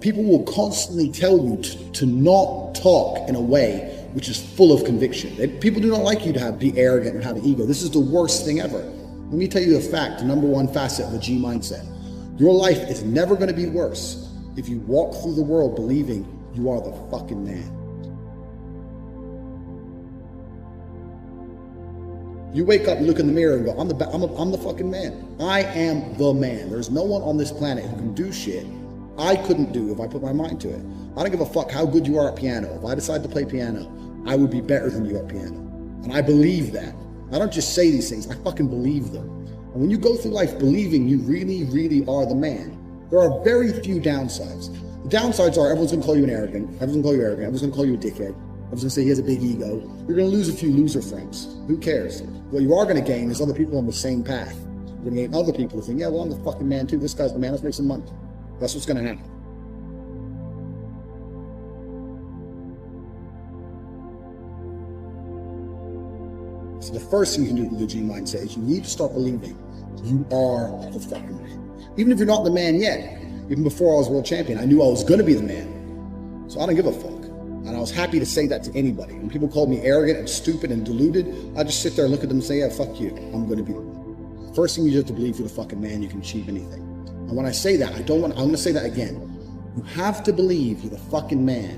People will constantly tell you to not talk in a way which is full of conviction. People do not like you to be arrogant and have an ego. This is the worst thing ever. Let me tell you a fact, the number one facet of a G mindset. Your life is never going to be worse if you walk through the world believing you are the fucking man. You wake up, you look in the mirror and go, I'm the fucking man. I am the man. There's no one on this planet who can do shit I couldn't do if I put my mind to it. I don't give a fuck how good you are at piano. If I decide to play piano, I would be better than you at piano. And I believe that. I don't just say these things, I fucking believe them. And when you go through life believing you really, really are the man, there are very few downsides. The downsides are everyone's gonna call you an arrogant, everyone's gonna call you arrogant, everyone's gonna call you a dickhead, everyone's gonna say he has a big ego. You're gonna lose a few loser friends. Who cares? What you are gonna gain is other people on the same path. You're gonna gain other people who think, yeah, well, I'm the fucking man too. This guy's the man, let's make some money. That's what's gonna happen. So the first thing you can do with the G mindset is you need to start believing you are the fucking man. Even if you're not the man yet, even before I was world champion, I knew I was gonna be the man. So I don't give a fuck. And I was happy to say that to anybody. When people called me arrogant and stupid and deluded, I just sit there and look at them and say, yeah, fuck you. I'm gonna be the man. First thing you have to believe you're the fucking man, you can achieve anything. And when I say that, I'm gonna say that again. You have to believe you're the fucking man,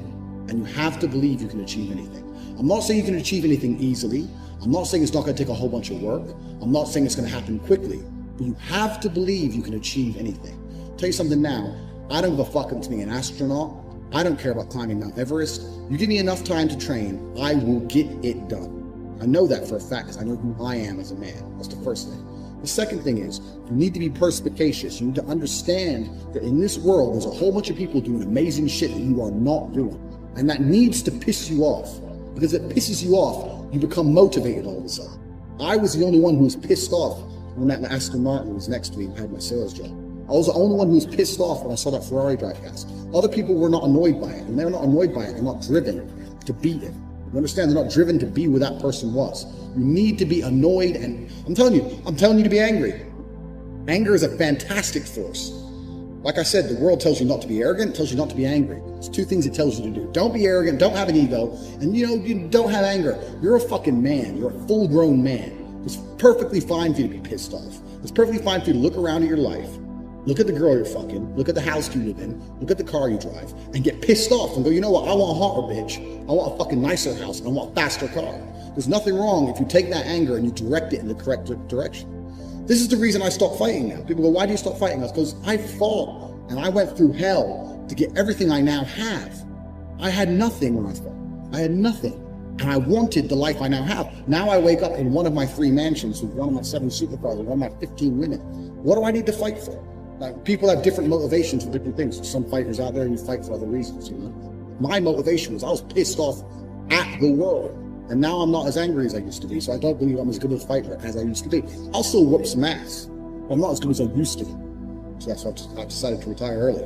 and you have to believe you can achieve anything. I'm not saying you can achieve anything easily. I'm not saying it's not gonna take a whole bunch of work. I'm not saying it's gonna happen quickly, but you have to believe you can achieve anything. I'll tell you something now, I don't give a fuck to be an astronaut. I don't care about climbing Mount Everest. You give me enough time to train, I will get it done. I know that for a fact because I know who I am as a man. That's the first thing. The second thing is, you need to be perspicacious. You need to understand that in this world, there's a whole bunch of people doing amazing shit that you are not doing. And that needs to piss you off. Because if it pisses you off, you become motivated all of a sudden. I was the only one who was pissed off when that Aston Martin was next to me and had my sales job. I was the only one who was pissed off when I saw that Ferrari drive past. Other people were not annoyed by it, and they're not annoyed by it. They're not driven to beat it. You understand? They're not driven to be where that person was. You need to be annoyed, and I'm telling you to be angry. Anger is a fantastic force. Like I said, the world tells you not to be arrogant, it tells you not to be angry. It's two things it tells you to do. Don't be arrogant, don't have an ego, and you don't have anger. You're a fucking man. You're a full-grown man. It's perfectly fine for you to be pissed off. It's perfectly fine for you to look around at your life, look at the girl you're fucking, look at the house you live in, look at the car you drive, and get pissed off and go, you know what, I want a hotter bitch. I want a fucking nicer house, and I want a faster car. There's nothing wrong if you take that anger and you direct it in the correct direction. This is the reason I stopped fighting now. People go, why do you stop fighting? Because I fought and I went through hell to get everything I now have. I had nothing when I fought. I had nothing. And I wanted the life I now have. Now I wake up in one of my 3 mansions with one of my 7 supercars, with one of my 15 women. What do I need to fight for? Like, people have different motivations for different things. Some fighters out there who fight for other reasons, you know. My motivation was I was pissed off at the world. And now I'm not as angry as I used to be, so I don't believe I'm as good a fighter as I used to be. I'll still whoop some ass. I'm not as good as I used to be. So that's why I decided to retire early.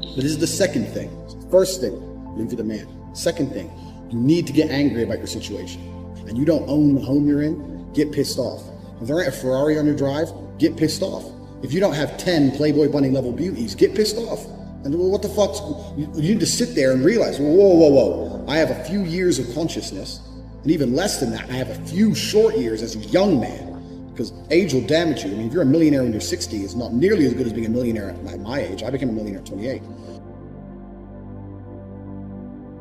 But this is the second thing. First thing, believe you're the man. Second thing, you need to get angry about your situation. And you don't own the home you're in, get pissed off. If there ain't a Ferrari on your drive, get pissed off. If you don't have 10 Playboy Bunny level beauties, get pissed off. And what the fuck? You need to sit there and realize, whoa. I have a few years of consciousness. And even less than that, I have a few short years as a young man, because age will damage you. I mean, if you're a millionaire in your 60s, it's not nearly as good as being a millionaire at my age. I became a millionaire at 28.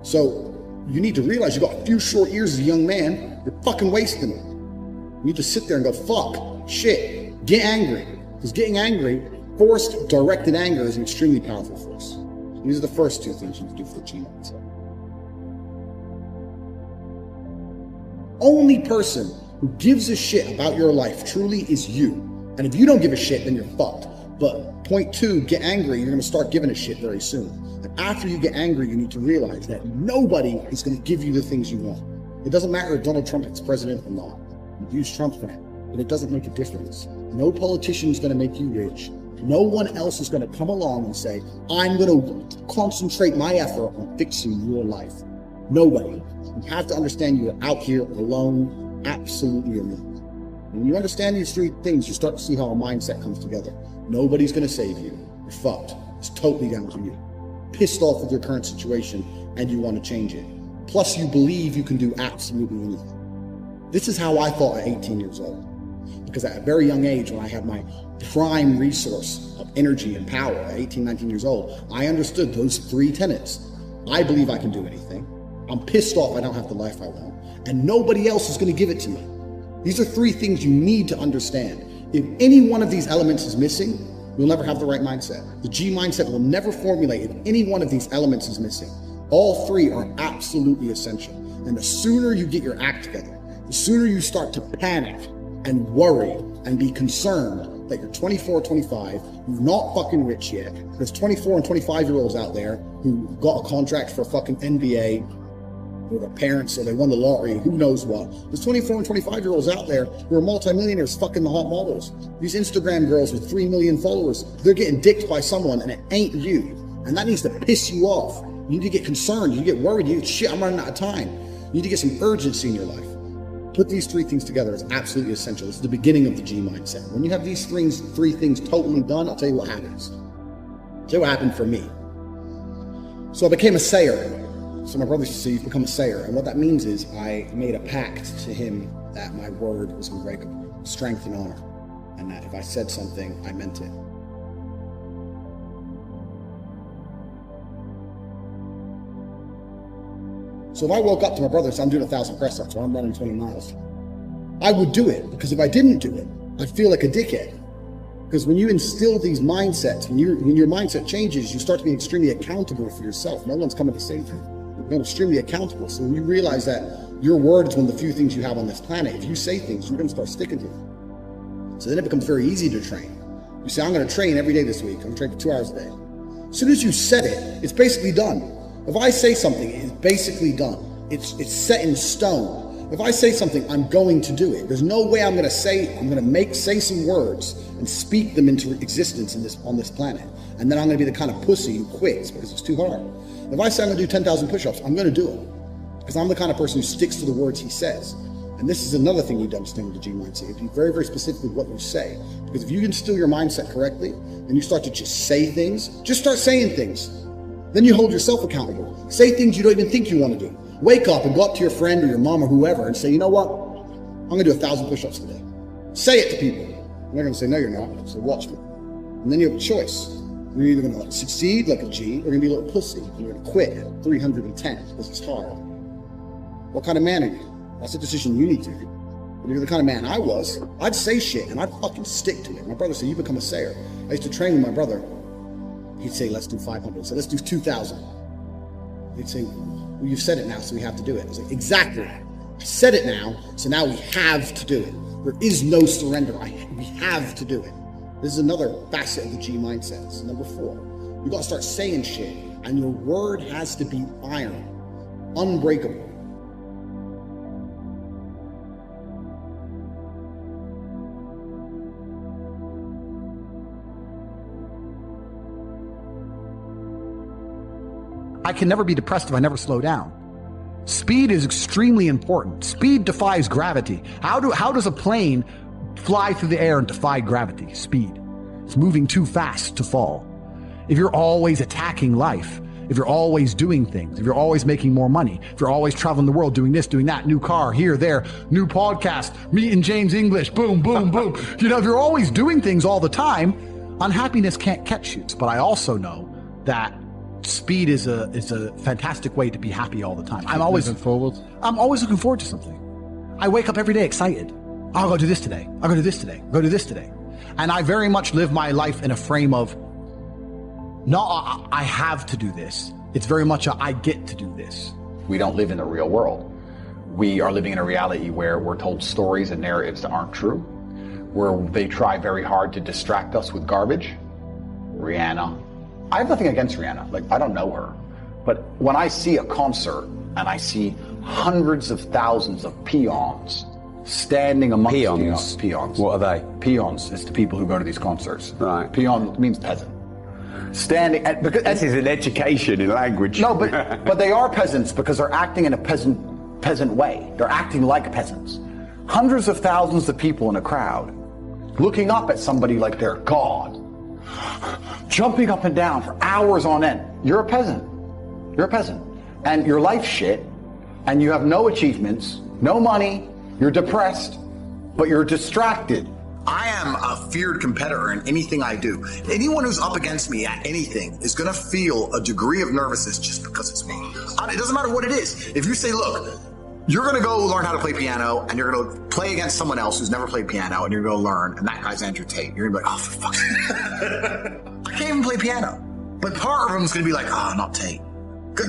So you need to realize you got a few short years as a young man, you're fucking wasting it. You need to sit there and go, fuck, shit, get angry. Because getting angry, forced, directed anger is an extremely powerful force. These are the first 2 things you can do for the G mindset. Only person who gives a shit about your life truly is you. And if you don't give a shit, then you're fucked. But point 2, get angry, you're gonna start giving a shit very soon. And after you get angry, you need to realize that nobody is gonna give you the things you want. It doesn't matter if Donald Trump is president or not. You use Trump for that, but it doesn't make a difference. No politician is gonna make you rich. No one else is gonna come along and say, I'm gonna concentrate my effort on fixing your life. Nobody. You have to understand you're out here alone, absolutely alone. When you understand these 3 things, you start to see how a mindset comes together. Nobody's gonna save you. You're fucked. It's totally down to you. pissed off with your current situation and you want to change it. Plus, you believe you can do absolutely anything. This is how I thought at 18 years old. Because at a very young age, when I had my prime resource of energy and power at 18, 19 years old, I understood those 3 tenets. I believe I can do anything. I'm pissed off I don't have the life I want. And nobody else is going to give it to me. These are 3 things you need to understand. If any one of these elements is missing, you'll never have the right mindset. The G mindset will never formulate if any one of these elements is missing. All 3 are absolutely essential. And the sooner you get your act together, the sooner you start to panic and worry and be concerned that you're 24, 25, you're not fucking rich yet. There's 24 and 25-year-olds out there who got a contract for a fucking NBA with their parents, or they won the lottery, who knows what. There's 24 and 25-year-olds out there who are multimillionaires fucking the hot models. These Instagram girls with 3 million followers, they're getting dicked by someone and it ain't you. And that needs to piss you off. You need to get concerned, you get worried, shit, I'm running out of time. You need to get some urgency in your life. Put these 3 things together is absolutely essential. It's the beginning of the G mindset. When you have these 3 things totally done, I'll tell you what happens. I'll tell you what happened for me. So I became a sayer. So my brother used to say, you've become a sayer. And what that means is I made a pact to him that my word was unbreakable, strength and honor. And that if I said something, I meant it. So if I woke up to my brother and said, I'm doing 1,000 press ups or I'm running 20 miles, I would do it, because if I didn't do it, I'd feel like a dickhead. Because when you instill these mindsets, when your mindset changes, you start to be extremely accountable for yourself. No one's coming to save you. You're extremely accountable. So when you realize that your word is one of the few things you have on this planet, if you say things, you're going to start sticking to them. So then it becomes very easy to train. You say, I'm going to train every day this week. I'm going to train for 2 hours a day. As soon as you said it, it's basically done. If I say something, it's basically done. It's set in stone. If I say something, I'm going to do it. There's no way I'm going to say some words and speak them into existence on this planet. And then I'm going to be the kind of pussy who quits because it's too hard. If I say I'm going to do 10,000 push-ups, I'm going to do it. Because I'm the kind of person who sticks to the words he says. And this is another thing you need to understand with the G mindset. You have to be very, very specific with what you say. Because if you instill your mindset correctly, and you start to just say things, just start saying things. Then you hold yourself accountable. Say things you don't even think you want to do. Wake up and go up to your friend or your mom or whoever and say, you know what? I'm going to do 1,000 push-ups today. Say it to people. And they're going to say, no, you're not. So watch me. And then you have a choice. You're either going to succeed like a G, or you're going to be a little pussy. You're going to quit at 310 because it's hard. What kind of man are you? That's a decision you need to make. If you're the kind of man I was, I'd say shit and I'd fucking stick to it. My brother said, you become a sayer. I used to train with my brother. He'd say, let's do 500. So let's do 2,000. He'd say, well, you've said it now, so we have to do it. I was like, exactly. I said it now, so now we have to do it. There is no surrender. We have to do it. This is another facet of the G mindset. This is number 4. You got to start saying shit, and your word has to be iron, unbreakable. I can never be depressed if I never slow down. Speed is extremely important. Speed defies gravity. How does a plane fly through the air and defy gravity? Speed. It's moving too fast to fall. If you're always attacking life, if you're always doing things, if you're always making more money, if you're always traveling the world, doing this, doing that, new car, here, there, new podcast, meeting James English, boom, boom, boom. If you're always doing things all the time, unhappiness can't catch you. But I also know that speed is a fantastic way to be happy all the time. I'm always looking forward to something. I wake up every day excited. I'll go do this today. I'll go do this today. I'll go do this today. And I very much live my life in a frame of, not I have to do this. It's very much I get to do this. We don't live in the real world. We are living in a reality where we're told stories and narratives that aren't true, where they try very hard to distract us with garbage. Rihanna. I have nothing against Rihanna. Like, I don't know her. But when I see a concert and I see hundreds of thousands of peons standing amongst peons. What are they? Peons is the people who go to these concerts. Right. Peon means peasant. Standing at, because this is an education in language. No, but they are peasants because they're acting in a peasant way. They're acting like peasants. Hundreds of thousands of people in a crowd looking up at somebody like they're God. jumping up and down for hours on end. You're a peasant. You're a peasant. And your life's shit, and you have no achievements, no money, you're depressed, but you're distracted. I am a feared competitor in anything I do. Anyone who's up against me at anything is going to feel a degree of nervousness just because it's me. It doesn't matter what it is. If you say, look, you're going to go learn how to play piano, and you're going to play against someone else who's never played piano, and you're going to learn, and that guy's Andrew Tate. You're going to be like, oh, for fuck's sake. I can't even play piano. But part of them is going to be like, oh, not Tate.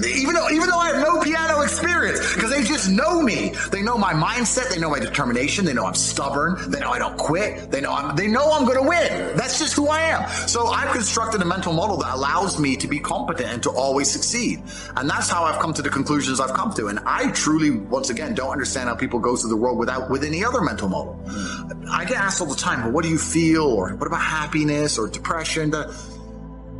Even though I have no piano experience, because they just know me. They know my mindset. They know my determination. They know I'm stubborn. They know I don't quit. They know I'm going to win. That's just who I am. So I've constructed a mental model that allows me to be competent and to always succeed. And that's how I've come to the conclusions I've come to. And I truly, once again, don't understand how people go through the world with any other mental model. I get asked all the time, but what do you feel? Or what about happiness or depression?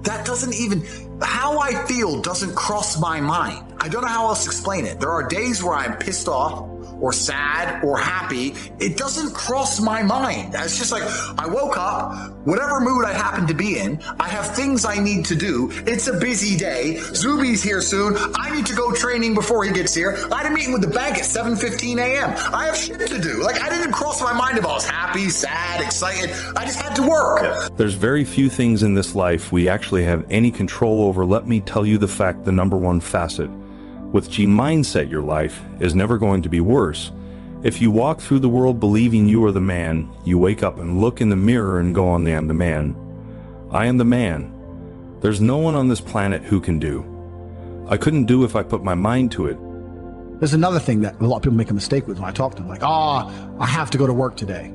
That doesn't even, how I feel doesn't cross my mind. I don't know how else to explain it. There are days where I'm pissed off or sad or happy. It doesn't cross my mind. It's just like, I woke up, whatever mood I happen to be in, I have things I need to do. It's a busy day. Zuby's here soon. I need to go training before he gets here. I had a meeting with the bank at 7:15 a.m. I have shit to do. Like, I didn't cross my mind if I was happy, sad, excited. I just had to work. There's very few things in this life we actually have any control over. Let me tell you the fact, the number one facet. With G mindset, your life is never going to be worse. If you walk through the world believing you are the man, you wake up and look in the mirror and go, I am the man. I am the man. There's no one on this planet who can do. I couldn't do if I put my mind to it. There's another thing that a lot of people make a mistake with when I talk to them, like, I have to go to work today.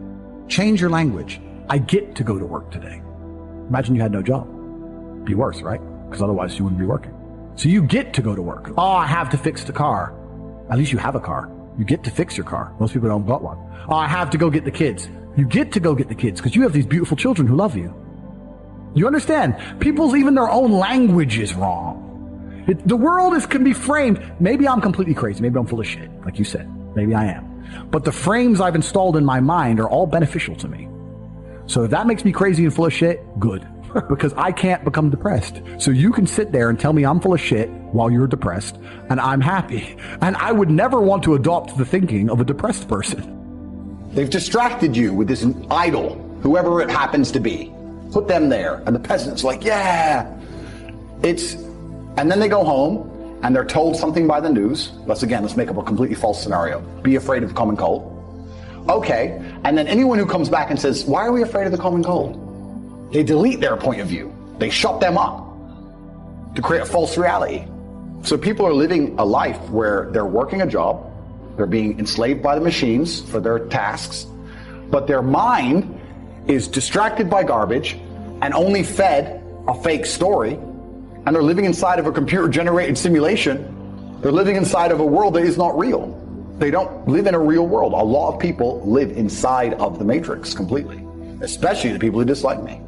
Change your language. I get to go to work today. Imagine you had no job. Be worse, right? Because otherwise you wouldn't be working. So you get to go to work. I have to fix the car. At least you have a car. You get to fix your car. Most people don't got one. I have to go get the kids. You get to go get the kids because you have these beautiful children who love you. You understand? People's, even their own language is wrong. The world can be framed. Maybe I'm completely crazy. Maybe I'm full of shit, like you said. Maybe I am. But the frames I've installed in my mind are all beneficial to me. So if that makes me crazy and full of shit, good. Because I can't become depressed. So you can sit there and tell me I'm full of shit while you're depressed, and I'm happy. And I would never want to adopt the thinking of a depressed person. They've distracted you with this idol, whoever it happens to be. Put them there. And the peasant's like, yeah. And then they go home and they're told something by the news. Let's make up a completely false scenario. Be afraid of the common cold. Okay. And then anyone who comes back and says, why are we afraid of the common cold? They delete their point of view. They shut them up to create a false reality. So people are living a life where they're working a job, they're being enslaved by the machines for their tasks, but their mind is distracted by garbage and only fed a fake story, and they're living inside of a computer-generated simulation. They're living inside of a world that is not real. They don't live in a real world. A lot of people live inside of the Matrix completely, especially the people who dislike me.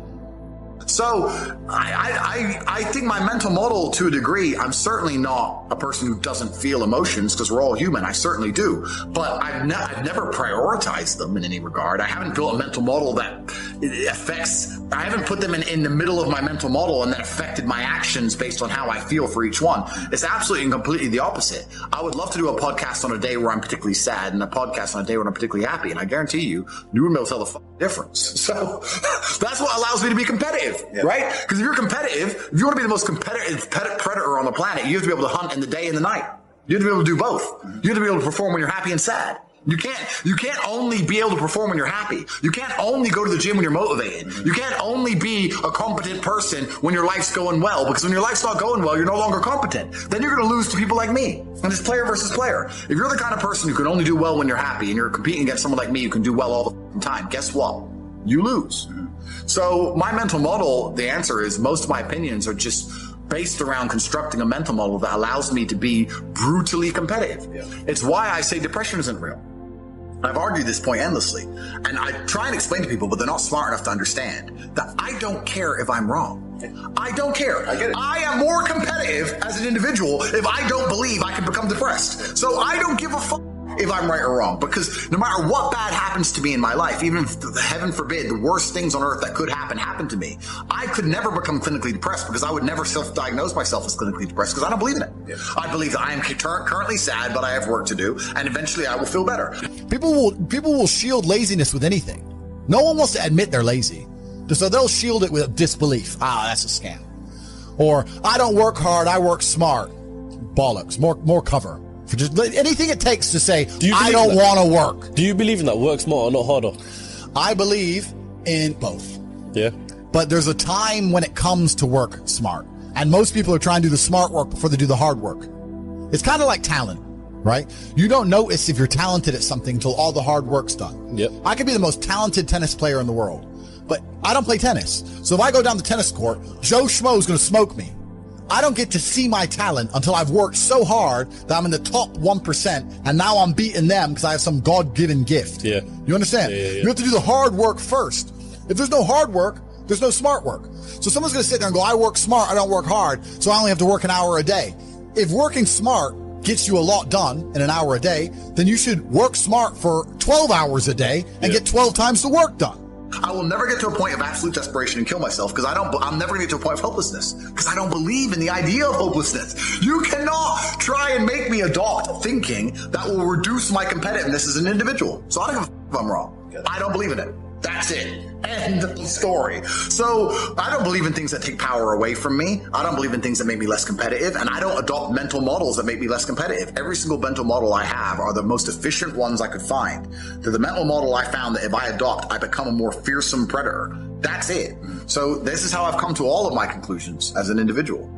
So I think my mental model, to a degree, I'm certainly not a person who doesn't feel emotions, because we're all human. I certainly do. But I've never prioritized them in any regard. I haven't built a mental model that affects, I haven't put them in the middle of my mental model and then affected my actions based on how I feel for each one. It's absolutely and completely the opposite. I would love to do a podcast on a day where I'm particularly sad and a podcast on a day when I'm particularly happy. And I guarantee you wouldn't be able to tell the difference. So that's what allows me to be competitive. Yeah. Right? Because if you're competitive, if you want to be the most competitive predator on the planet, you have to be able to hunt in the day and the night. You have to be able to do both. You have to be able to perform when you're happy and sad. You can't only be able to perform when you're happy. You can't only go to the gym when you're motivated. You can't only be a competent person when your life's going well, because when your life's not going well, you're no longer competent. Then you're going to lose to people like me. And it's player versus player. If you're the kind of person who can only do well when you're happy and you're competing against someone like me who can do well all the time, guess what? You lose. So my mental model, the answer is most of my opinions are just based around constructing a mental model that allows me to be brutally competitive. Yeah. It's why I say depression isn't real. I've argued this point endlessly, and I try and explain to people, but they're not smart enough to understand that I don't care if I'm wrong. I don't care. I get it. I am more competitive as an individual if I don't believe I can become depressed. So I don't give a fuck if I'm right or wrong, because no matter what bad happens to me in my life, even if, heaven forbid, the worst things on earth that could happen to me, I could never become clinically depressed because I would never self-diagnose myself as clinically depressed because I don't believe in it. Yeah. I believe that I am currently sad, but I have work to do, and eventually I will feel better. People will shield laziness with anything. No one wants to admit they're lazy, so they'll shield it with disbelief. That's a scam. Or, I don't work hard, I work smart. Bollocks. More cover. For just anything it takes to say, I don't want to work. Do you believe in that? Work smarter, not harder? I believe in both. Yeah. But there's a time when it comes to work smart. And most people are trying to do the smart work before they do the hard work. It's kind of like talent, right? You don't notice if you're talented at something until all the hard work's done. Yep. I could be the most talented tennis player in the world, but I don't play tennis. So if I go down the tennis court, Joe Schmo is going to smoke me. I don't get to see my talent until I've worked so hard that I'm in the top 1%, and now I'm beating them because I have some God-given gift. Yeah. You understand? Yeah. You have to do the hard work first. If there's no hard work, there's no smart work. So someone's going to sit there and go, I work smart, I don't work hard, so I only have to work an hour a day. If working smart gets you a lot done in an hour a day, then you should work smart for 12 hours a day and get 12 times the work done. I will never get to a point of absolute desperation and kill myself because I'm never going to get to a point of hopelessness because I don't believe in the idea of hopelessness. You cannot try and make me adopt thinking that will reduce my competitiveness as an individual. So I don't give a if I'm wrong. I don't believe in it. That's it. End of story. So I don't believe in things that take power away from me. I don't believe in things that make me less competitive, and I don't adopt mental models that make me less competitive. Every single mental model I have are the most efficient ones I could find. They're the mental model I found that if I adopt, I become a more fearsome predator. That's it. So this is how I've come to all of my conclusions as an individual.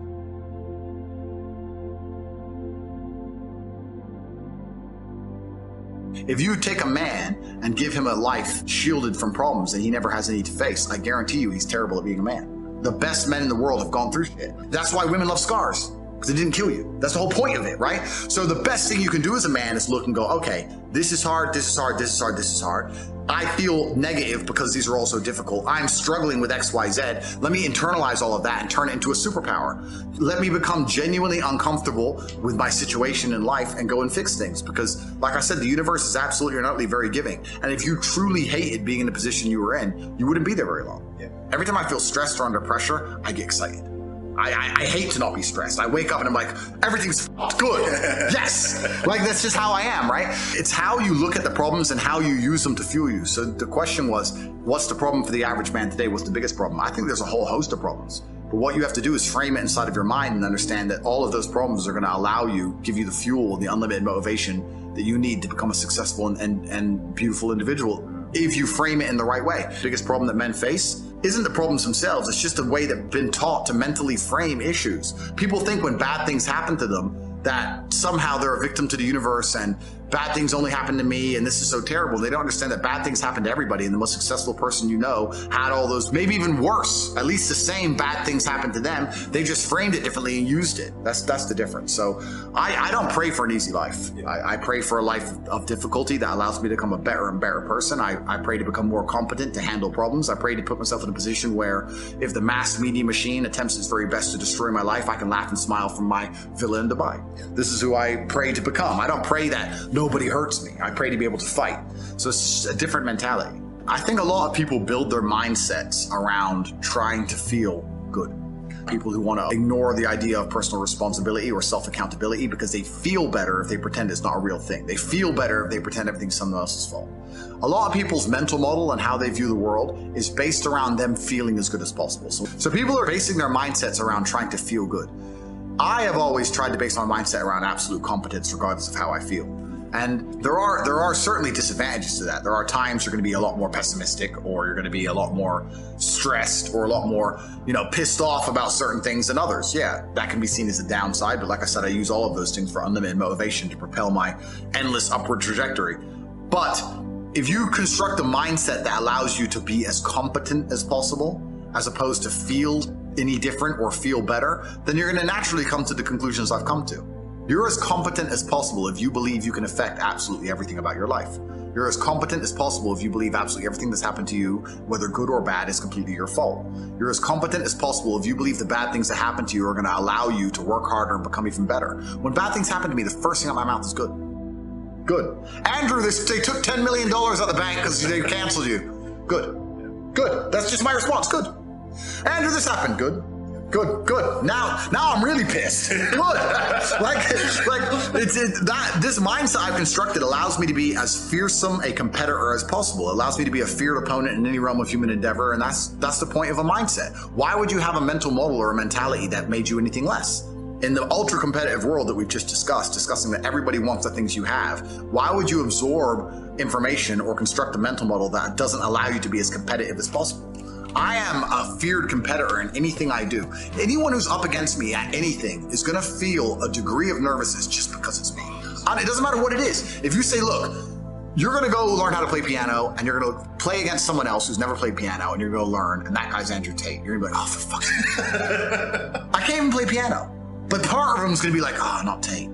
If you take a man and give him a life shielded from problems that he never has any to face, I guarantee you he's terrible at being a man. The best men in the world have gone through shit. That's why women love scars, because it didn't kill you. That's the whole point of it, right? So the best thing you can do as a man is look and go, okay, this is hard, this is hard, this is hard, this is hard. I feel negative because these are all so difficult. I'm struggling with X, Y, Z. Let me internalize all of that and turn it into a superpower. Let me become genuinely uncomfortable with my situation in life and go and fix things. Because, like I said, the universe is absolutely and utterly very giving. And if you truly hated being in the position you were in, you wouldn't be there very long. Yeah. Every time I feel stressed or under pressure, I get excited. I hate to not be stressed. I wake up and I'm like, everything's good. Yes. Like, that's just how I am, right? It's how you look at the problems and how you use them to fuel you. So the question was, what's the problem for the average man today? What's the biggest problem? I think there's a whole host of problems. But what you have to do is frame it inside of your mind and understand that all of those problems are going to allow you, give you the fuel, the unlimited motivation that you need to become a successful and beautiful individual if you frame it in the right way. The biggest problem that men face isn't the problems themselves. It's just a way they've been taught to mentally frame issues. People think when bad things happen to them that somehow they're a victim to the universe and bad things only happen to me and this is so terrible. They don't understand that bad things happen to everybody, and the most successful person you know had all those, maybe even worse, at least the same bad things happened to them. They just framed it differently and used it. That's the difference. So I don't pray for an easy life. I pray for a life of difficulty that allows me to become a better and better person. I pray to become more competent to handle problems. I pray to put myself in a position where if the mass media machine attempts its very best to destroy my life, I can laugh and smile from my villa in Dubai. This is who I pray to become. I don't pray that nobody hurts me. I pray to be able to fight. So it's a different mentality. I think a lot of people build their mindsets around trying to feel good. People who want to ignore the idea of personal responsibility or self-accountability because they feel better if they pretend it's not a real thing. They feel better if they pretend everything's someone else's fault. A lot of people's mental model and how they view the world is based around them feeling as good as possible. So people are basing their mindsets around trying to feel good. I have always tried to base my mindset around absolute competence regardless of how I feel. And there are certainly disadvantages to that. There are times you're going to be a lot more pessimistic, or you're going to be a lot more stressed, or a lot more, pissed off about certain things than others. Yeah, that can be seen as a downside. But like I said, I use all of those things for unlimited motivation to propel my endless upward trajectory. But if you construct a mindset that allows you to be as competent as possible, as opposed to feel any different or feel better, then you're going to naturally come to the conclusions I've come to. You're as competent as possible if you believe you can affect absolutely everything about your life. You're as competent as possible if you believe absolutely everything that's happened to you, whether good or bad, is completely your fault. You're as competent as possible if you believe the bad things that happen to you are going to allow you to work harder and become even better. When bad things happen to me, the first thing out of my mouth is good. Good. Andrew, they took $10 million out of the bank because they canceled you. Good. Good. That's just my response. Good. Andrew, this happened. Good. Good. Now I'm really pissed. Good. This mindset I've constructed allows me to be as fearsome a competitor as possible. It allows me to be a feared opponent in any realm of human endeavor, and that's the point of a mindset. Why would you have a mental model or a mentality that made you anything less? In the ultra competitive world that we've just discussing that everybody wants the things you have, why would you absorb information or construct a mental model that doesn't allow you to be as competitive as possible? I am a feared competitor in anything I do. Anyone who's up against me at anything is going to feel a degree of nervousness just because it's me. And it doesn't matter what it is. If you say, look, you're going to go learn how to play piano and you're going to play against someone else who's never played piano and you're going to learn, and that guy's Andrew Tate, you're going to be like, oh, for fuck's sake. I can't even play piano. But part of them is going to be like, oh, not Tate.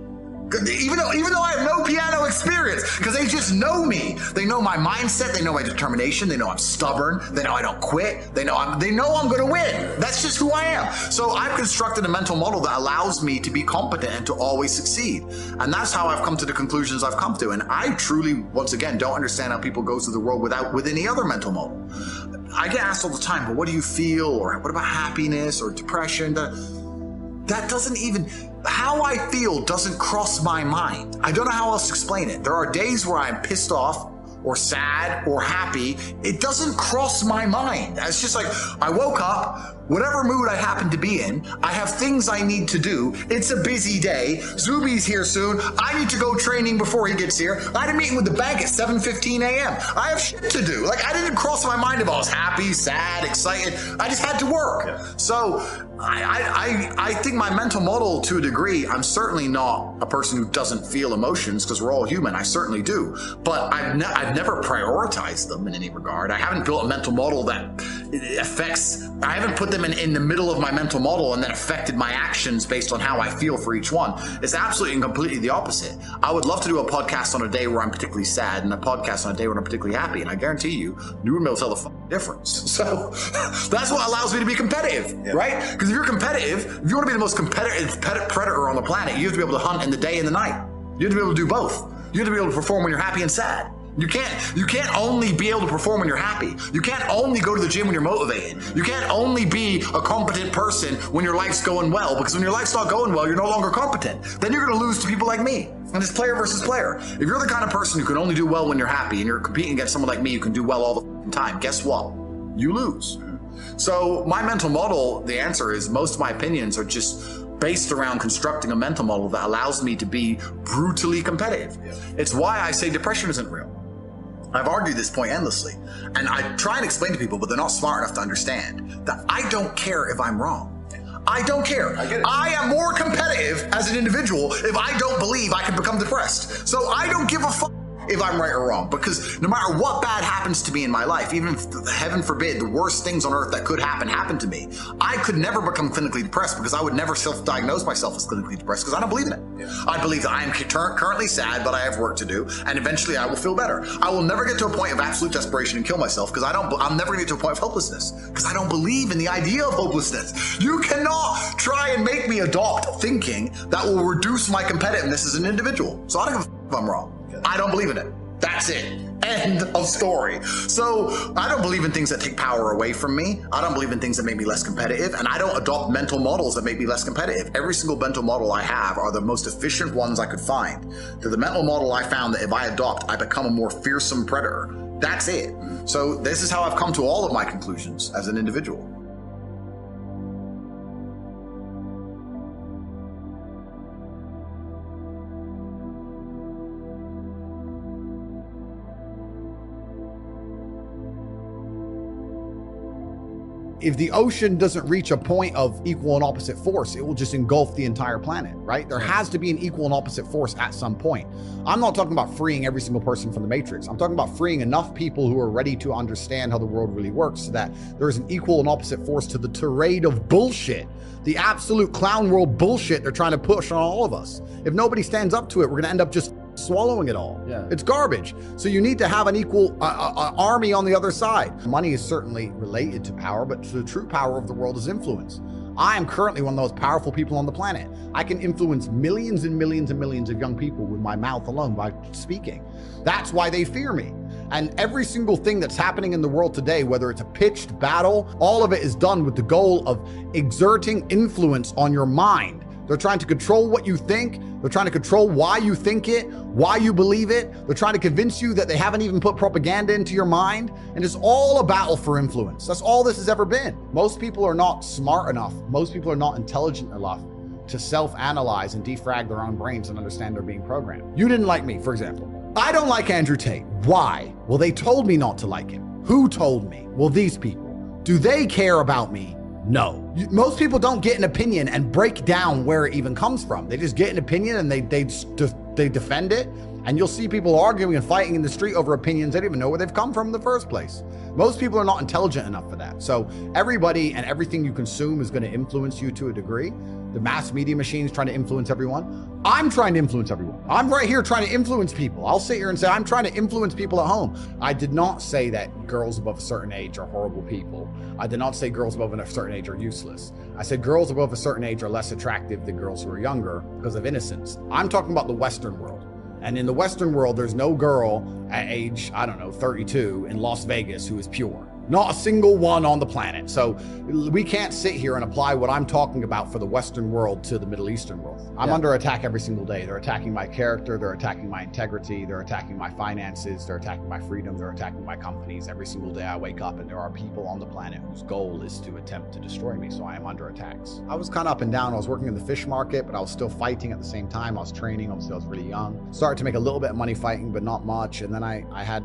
Even though I have no piano experience, because they just know me. They know my mindset. They know my determination. They know I'm stubborn. They know I don't quit. They know I'm going to win. That's just who I am. So I've constructed a mental model that allows me to be competent and to always succeed. And that's how I've come to the conclusions I've come to. And I truly, once again, don't understand how people go through the world with any other mental model. I get asked all the time, but what do you feel? Or what about happiness or depression? That doesn't even, how I feel doesn't cross my mind. I don't know how else to explain it. There are days where I'm pissed off or sad or happy. It doesn't cross my mind. It's just like, I woke up, whatever mood I happen to be in, I have things I need to do. It's a busy day. Zuby's here soon. I need to go training before he gets here. I had a meeting with the bank at 7:15 a.m. I have shit to do. Like, I didn't cross my mind if I was happy, sad, excited. I just had to work. Yeah. So I think my mental model, to a degree, I'm certainly not a person who doesn't feel emotions, because we're all human. I certainly do. But I've never prioritized them in any regard. I haven't built a mental model that affects, I haven't put them in the middle of my mental model and then affected my actions based on how I feel for each one. It's absolutely and completely the opposite. I would love to do a podcast on a day where I'm particularly sad and a podcast on a day where I'm particularly happy. And I guarantee you wouldn't be able to tell the difference. So that's what allows me to be competitive, right? Because if you're competitive, if you want to be the most competitive predator on the planet, you have to be able to hunt in the day and the night. You have to be able to do both. You have to be able to perform when you're happy and sad. You can't only be able to perform when you're happy. You can't only go to the gym when you're motivated. You can't only be a competent person when your life's going well, because when your life's not going well, you're no longer competent. Then you're going to lose to people like me. And it's player versus player. If you're the kind of person who can only do well when you're happy and you're competing against someone like me who can do well all the time, guess what? You lose. So my mental model, the answer is most of my opinions are just based around constructing a mental model that allows me to be brutally competitive. It's why I say depression isn't real. I've argued this point endlessly, and I try and explain to people, but they're not smart enough to understand that I don't care if I'm wrong. I don't care. I am more competitive as an individual if I don't believe I can become depressed. So I don't give a fuck if I'm right or wrong, because no matter what bad happens to me in my life, even if, heaven forbid, the worst things on earth that could happen to me, I could never become clinically depressed, because I would never self-diagnose myself as clinically depressed, because I don't believe in it. I believe that I am currently sad, but I have work to do, and eventually I will feel better. I will never get to a point of absolute desperation and kill myself, because I'm never going to get to a point of hopelessness, because I don't believe in the idea of hopelessness. You cannot try and make me adopt thinking that will reduce my competitiveness as an individual. So I don't give a f if I'm wrong. I don't believe in it. That's it. End of story. So I don't believe in things that take power away from me. I don't believe in things that make me less competitive, and I don't adopt mental models that make me less competitive. Every single mental model I have are the most efficient ones I could find. They're the mental model I found that if I adopt, I become a more fearsome predator. That's it. So this is how I've come to all of my conclusions as an individual. If the ocean doesn't reach a point of equal and opposite force, it will just engulf the entire planet, right? There has to be an equal and opposite force at some point. I'm not talking about freeing every single person from the matrix. I'm talking about freeing enough people who are ready to understand how the world really works, so that there is an equal and opposite force to the tirade of bullshit, the absolute clown world bullshit they're trying to push on all of us. If nobody stands up to it, we're going to end up just swallowing it all. It's garbage. So you need to have an equal army on the other side. Money is certainly related to power, but the true power of the world is influence. I am currently one of the most powerful people on the planet. I can influence millions and millions and millions of young people with my mouth alone by speaking. That's why they fear me. And every single thing that's happening in the world today, whether it's a pitched battle, all of it is done with the goal of exerting influence on your mind. They're trying to control what you think. They're trying to control why you think it, why you believe it. They're trying to convince you that they haven't even put propaganda into your mind. And it's all a battle for influence. That's all this has ever been. Most people are not smart enough. Most people are not intelligent enough to self-analyze and defrag their own brains and understand they're being programmed. You didn't like me, for example. I don't like Andrew Tate. Why? Well, they told me not to like him. Who told me? Well, these people. Do they care about me? No. Most people don't get an opinion and break down where it even comes from. They just get an opinion and they defend it. And you'll see people arguing and fighting in the street over opinions they don't even know where they've come from in the first place. Most people are not intelligent enough for that. So everybody and everything you consume is going to influence you to a degree. The mass media machine is trying to influence everyone. I'm trying to influence everyone. I'm right here trying to influence people. I'll sit here and say, I'm trying to influence people at home. I did not say that girls above a certain age are horrible people. I did not say girls above a certain age are useless. I said girls above a certain age are less attractive than girls who are younger because of innocence. I'm talking about the Western world. And in the Western world, there's no girl at age, 32 in Las Vegas who is pure. Not a single one on the planet. So we can't sit here and apply what I'm talking about for the Western world to the Middle Eastern world. I'm under attack every single day. They're attacking my character. They're attacking my integrity. They're attacking my finances. They're attacking my freedom. They're attacking my companies. Every single day I wake up and there are people on the planet whose goal is to attempt to destroy me. So I am under attacks. I was kind of up and down. I was working in the fish market, but I was still fighting at the same time. I was training. Obviously, I was really young. Started to make a little bit of money fighting, but not much. And then I had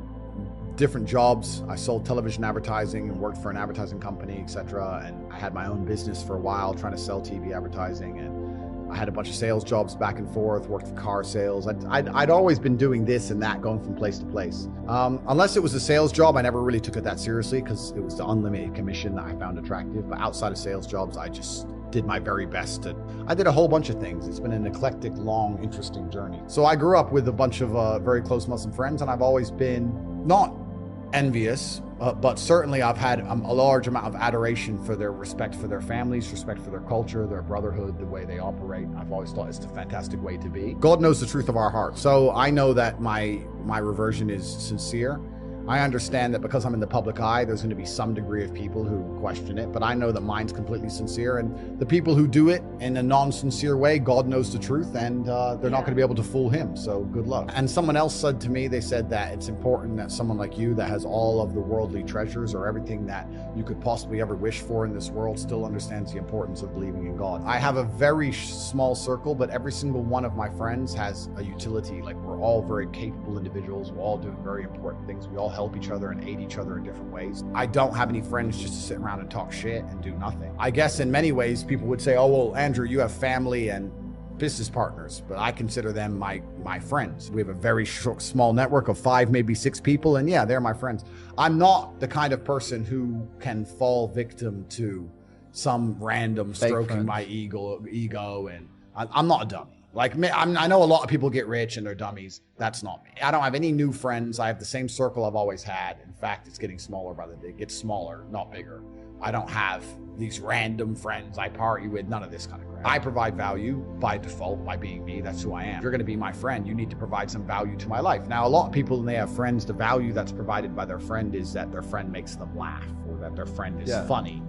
different jobs. I sold television advertising and worked for an advertising company, etc. And I had my own business for a while trying to sell TV advertising, and I had a bunch of sales jobs back and forth, worked for car sales. I'd always been doing this and that, going from place to place. Unless it was a sales job, I never really took it that seriously because it was the unlimited commission that I found attractive. But outside of sales jobs, I just did my very best I did a whole bunch of things. It's been an eclectic, long, interesting journey. So I grew up with a bunch of very close Muslim friends, and I've always been not envious, but certainly I've had a large amount of adoration for their respect for their families, respect for their culture, their brotherhood, the way they operate. I've always thought it's the fantastic way to be. God knows the truth of our hearts. So I know that my reversion is sincere. I understand that because I'm in the public eye, there's going to be some degree of people who question it, but I know that mine's completely sincere, and the people who do it in a non-sincere way, God knows the truth, and they're not going to be able to fool him, so good luck. And someone else said to me, they said that it's important that someone like you that has all of the worldly treasures or everything that you could possibly ever wish for in this world still understands the importance of believing in God. I have a very small circle, but every single one of my friends has a utility. Like, we're all very capable individuals. We're all doing very important things. We all help each other and aid each other in different ways. I don't have any friends just to sit around and talk shit and do nothing. I guess in many ways people would say, oh, well, Andrew, you have family and business partners, but I consider them my friends. We have a very small network of 5, maybe 6 people, and yeah, they're my friends. I'm not the kind of person who can fall victim to some random stroking my ego, and I'm not a dummy. Like, I know a lot of people get rich and they're dummies. That's not me. I don't have any new friends. I have the same circle I've always had. In fact, it's getting smaller by the day. It gets smaller, not bigger. I don't have these random friends I party with, none of this kind of crap. I provide value by default, by being me. That's who I am. If you're going to be my friend, you need to provide some value to my life. Now, a lot of people, when they have friends, the value that's provided by their friend is that their friend makes them laugh or that their friend is funny.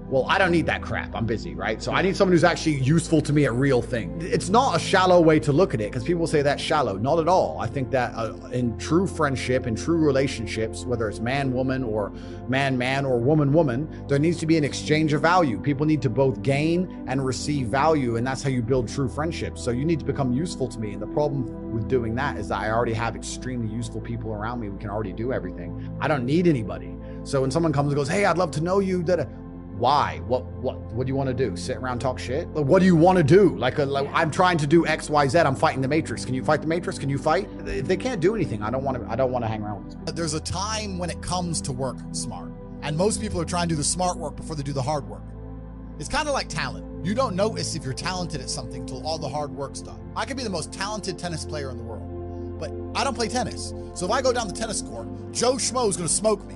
Well, I don't need that crap. I'm busy, right? So I need someone who's actually useful to me at real things. It's not a shallow way to look at it, because people say that's shallow. Not at all. I think that in true friendship, in true relationships, whether it's man-woman or man-man or woman-woman, there needs to be an exchange of value. People need to both gain and receive value, and that's how you build true friendships. So you need to become useful to me. And the problem with doing that is that I already have extremely useful people around me. We can already do everything. I don't need anybody. So when someone comes and goes, hey, I'd love to know you, why? What do you want to do? Sit around, talk shit? Like, what do you want to do? Like I'm trying to do X, Y, Z. I'm fighting the Matrix. Can you fight the Matrix? Can you fight? If they can't do anything, I don't want to hang around with these people. There's a time when it comes to work smart, and most people are trying to do the smart work before they do the hard work. It's kind of like talent. You don't notice if you're talented at something until all the hard work's done. I could be the most talented tennis player in the world, but I don't play tennis. So if I go down the tennis court, Joe Schmo is going to smoke me.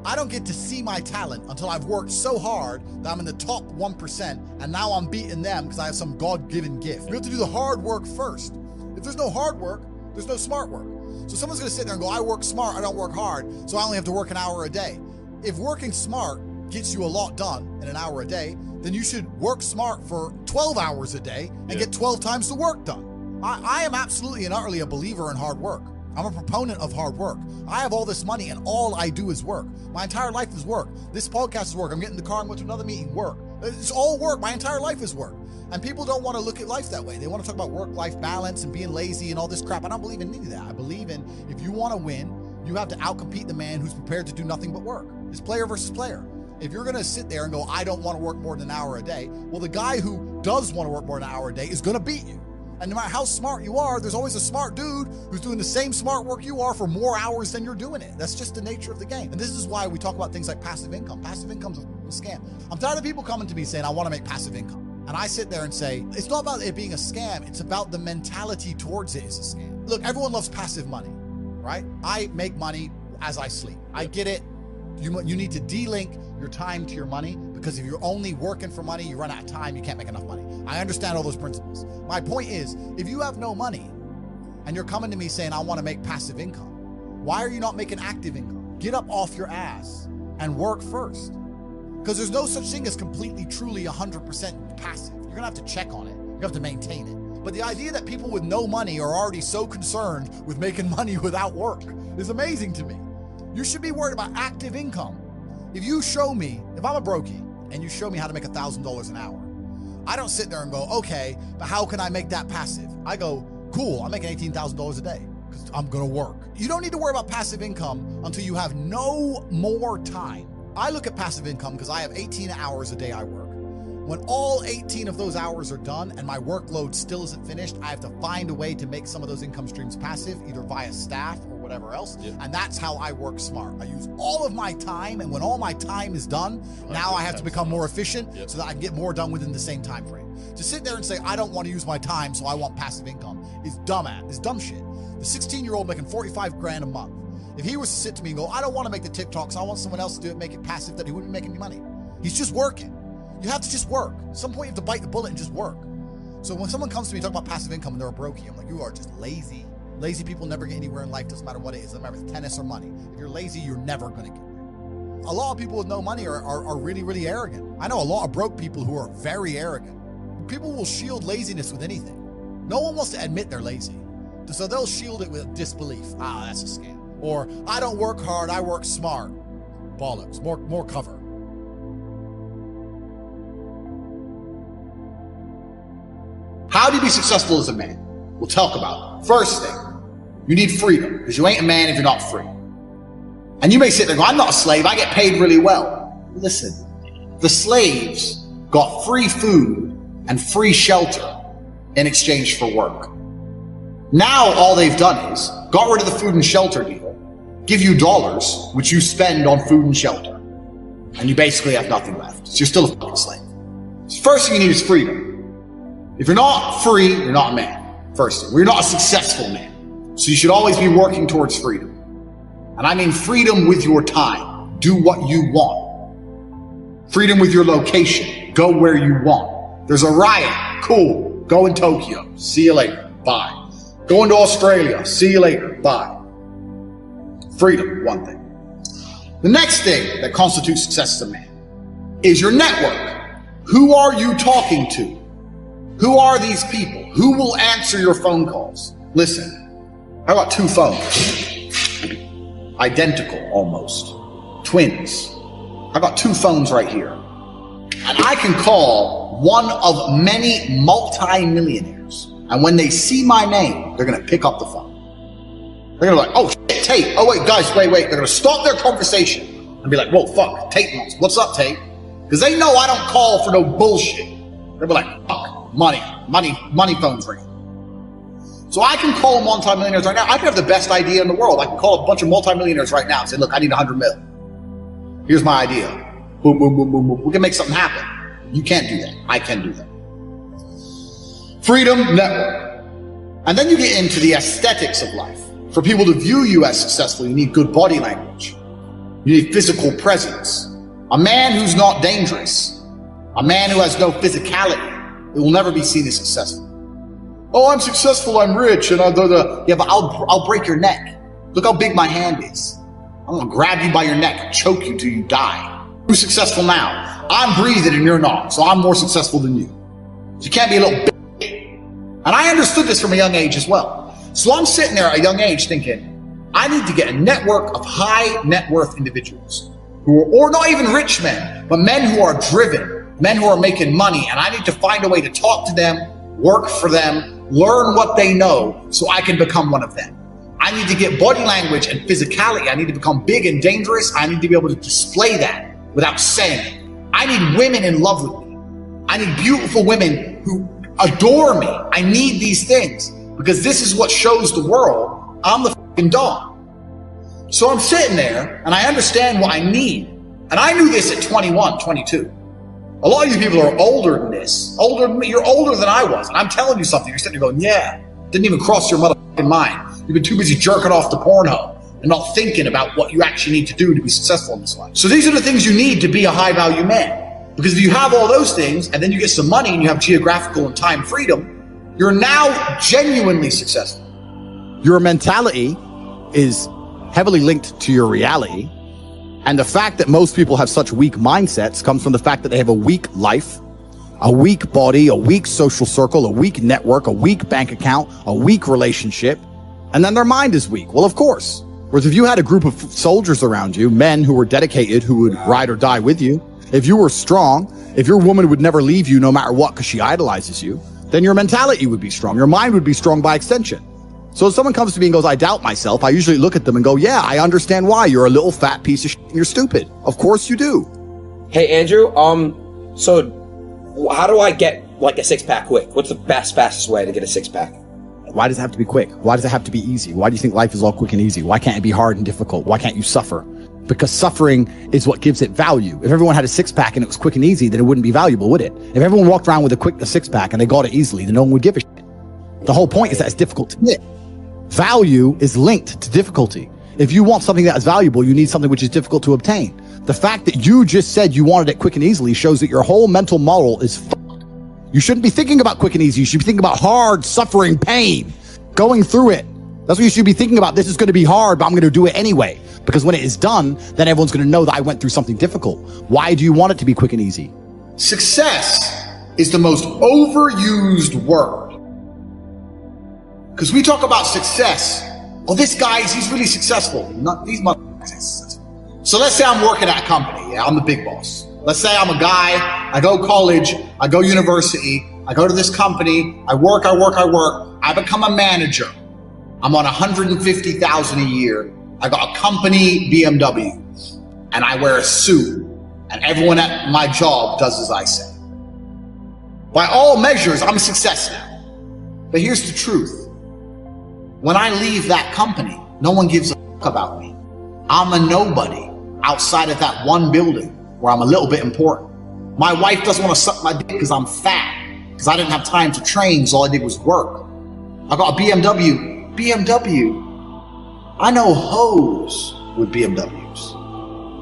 I don't get to see my talent until I've worked so hard that I'm in the top 1%, and now I'm beating them because I have some God-given gift. You have to do the hard work first. If there's no hard work, there's no smart work. So someone's gonna sit there and go, I work smart, I don't work hard, so I only have to work an hour a day. If working smart gets you a lot done in an hour a day, then you should work smart for 12 hours a day and get 12 times the work done. I am absolutely and utterly a believer in hard work. I'm a proponent of hard work. I have all this money and all I do is work. My entire life is work. This podcast is work. I'm getting in the car and going to another meeting, work. It's all work. My entire life is work. And people don't want to look at life that way. They want to talk about work-life balance and being lazy and all this crap. I don't believe in any of that. I believe in, if you want to win, you have to outcompete the man who's prepared to do nothing but work. It's player versus player. If you're going to sit there and go, I don't want to work more than an hour a day, well, the guy who does want to work more than an hour a day is going to beat you. And no matter how smart you are, there's always a smart dude who's doing the same smart work you are for more hours than you're doing it. That's just the nature of the game. And this is why we talk about things like passive income. Passive income's a scam. I'm tired of people coming to me saying, I want to make passive income. And I sit there and say, it's not about it being a scam. It's about the mentality towards it is a scam. Look, everyone loves passive money, right? I make money as I sleep. I get it. You need to de-link your time to your money, because if you're only working for money, you run out of time, you can't make enough money. I understand all those principles. My point is, if you have no money and you're coming to me saying, I want to make passive income, why are you not making active income? Get up off your ass and work first. Because there's no such thing as completely, truly 100% passive. You're gonna have to check on it. You have to maintain it. But the idea that people with no money are already so concerned with making money without work is amazing to me. You should be worried about active income. If you show me, if I'm a brokey and you show me how to make $1,000 an hour, I don't sit there and go, okay, but how can I make that passive? I go, cool, I'm making $18,000 a day because I'm gonna work. You don't need to worry about passive income until you have no more time. I look at passive income because I have 18 hours a day I work. When all 18 of those hours are done and my workload still isn't finished, I have to find a way to make some of those income streams passive, either via staff or whatever else. And that's how I work smart. I use all of my time, and when all my time is done, now I have to become more efficient so that I can get more done within the same time frame. To sit there and say, I don't want to use my time, so I want passive income is dumb shit. The 16-year-old making 45 grand a month, if he was to sit to me and go, I don't want to make the TikToks, I want someone else to do it, make it passive, that he wouldn't make any money. He's just working. You have to just work. At some point you have to bite the bullet and just work. So when someone comes to me talking about passive income and they're a brokey, I'm like, you are just lazy. Lazy people never get anywhere in life, doesn't matter what it is. Doesn't matter if it's tennis or money. If you're lazy, you're never gonna get there. A lot of people with no money are really, really arrogant. I know a lot of broke people who are very arrogant. People will shield laziness with anything. No one wants to admit they're lazy. So they'll shield it with disbelief. Ah, that's a scam. Or, I don't work hard, I work smart. Bollocks, more cover. How do you be successful as a man? We'll talk about it. First thing, you need freedom, because you ain't a man if you're not free. And you may sit there and go, I'm not a slave, I get paid really well. Listen, the slaves got free food and free shelter in exchange for work. Now all they've done is got rid of the food and shelter deal, give you dollars, which you spend on food and shelter, and you basically have nothing left. So you're still a fucking slave. So first thing you need is freedom. If you're not free, you're not a man. First thing, you're not a successful man. So you should always be working towards freedom. And I mean freedom with your time. Do what you want. Freedom with your location. Go where you want. There's a riot. Cool. Go in Tokyo. See you later. Bye. Going to Australia. See you later. Bye. Freedom, one thing. The next thing that constitutes success as a man is your network. Who are you talking to? Who are these people? Who will answer your phone calls? Listen, I got 2 phones. Identical, almost. Twins. I got 2 phones right here. And I can call one of many multi-millionaires. And when they see my name, they're going to pick up the phone. They're going to be like, oh, shit, Tate. Oh, wait, guys, wait. They're going to stop their conversation and be like, whoa, fuck, Tate wants. What's up, Tate? Because they know I don't call for no bullshit. They'll be like, fuck. Money phones ringing. So I can call multi-millionaires right now. I can have the best idea in the world. I can call a bunch of multi-millionaires right now and say, look, I need 100 mil. Here's my idea. Boom, boom, boom, boom, boom. We can make something happen. You can't do that. I can do that. Freedom, network. And then you get into the aesthetics of life. For people to view you as successful, you need good body language. You need physical presence. A man who's not dangerous, a man who has no physicality, it will never be seen as successful. Oh, I'm successful, I'm rich, and yeah, but I'll break your neck. Look how big my hand is. I'm gonna grab you by your neck and choke you till you die. Who's successful now? I'm breathing and you're not, so I'm more successful than you. So you can't be a little bitch. And I understood this from a young age as well. So I'm sitting there at a young age thinking, I need to get a network of high net worth individuals who are, or not even rich men, but men who are driven, men who are making money. And I need to find a way to talk to them, work for them, learn what they know so I can become one of them. I need to get body language and physicality. I need to become big and dangerous. I need to be able to display that without saying it. I need women in love with me. I need beautiful women who adore me. I need these things because this is what shows the world I'm the fucking dog. So I'm sitting there and I understand what I need. And I knew this at 21, 22. A lot of you people are older than this. Older than me. You're older than I was. And I'm telling you something. You're sitting there going, yeah, didn't even cross your motherfucking mind. You've been too busy jerking off to Pornhub and not thinking about what you actually need to do to be successful in this life. So these are the things you need to be a high value man. Because if you have all those things and then you get some money and you have geographical and time freedom, you're now genuinely successful. Your mentality is heavily linked to your reality. And the fact that most people have such weak mindsets comes from the fact that they have a weak life, a weak body, a weak social circle, a weak network, a weak bank account, a weak relationship, and then their mind is weak. Well, of course. Whereas if you had a group of soldiers around you, men who were dedicated, who would ride or die with you, if you were strong, if your woman would never leave you no matter what because she idolizes you, then your mentality would be strong. Your mind would be strong by extension. So if someone comes to me and goes, I doubt myself, I usually look at them and go, yeah, I understand why. You're a little fat piece of shit and you're stupid. Of course you do. Hey, Andrew, so how do I get like a six-pack quick? What's the fastest way to get a six-pack? Why does it have to be quick? Why does it have to be easy? Why do you think life is all quick and easy? Why can't it be hard and difficult? Why can't you suffer? Because suffering is what gives it value. If everyone had a six-pack and it was quick and easy, then it wouldn't be valuable, would it? If everyone walked around with a six-pack and they got it easily, then no one would give a shit. The whole point is that it's difficult to get. Value is linked to difficulty. If you want something that is valuable, you need something which is difficult to obtain. The fact that you just said you wanted it quick and easily shows that your whole mental model is fucked. You shouldn't be thinking about quick and easy. You should be thinking about hard, suffering, pain, going through it. That's what you should be thinking about. This is going to be hard, but I'm going to do it anyway. Because when it is done, then everyone's going to know that I went through something difficult. Why do you want it to be quick and easy? Success is the most overused word. Because we talk about success. Oh, this guy, he's really successful. These motherfuckers are successful. So let's say I'm working at a company. Yeah, I'm the big boss. Let's say I'm a guy, I go college, I go university, I go to this company, I work, I become a manager. I'm on $150,000 a year. I got a company BMW and I wear a suit and everyone at my job does as I say. By all measures, I'm a success now. But here's the truth. When I leave that company, no one gives a fuck about me. I'm a nobody outside of that one building where I'm a little bit important. My wife doesn't want to suck my dick because I'm fat, because I didn't have time to train, so all I did was work. I got a BMW. I know hoes with BMWs.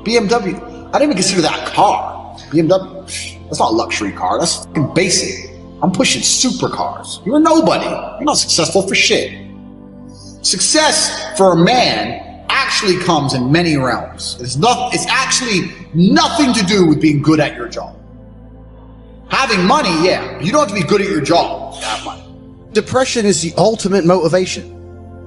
BMW, I didn't even consider that a car. BMW, that's not a luxury car. That's fucking basic. I'm pushing supercars. You're a nobody. You're not successful for shit. Success for a man actually comes in many realms. It's actually nothing to do with being good at your job. Having money, yeah. You don't have to be good at your job to have money. Depression is the ultimate motivation.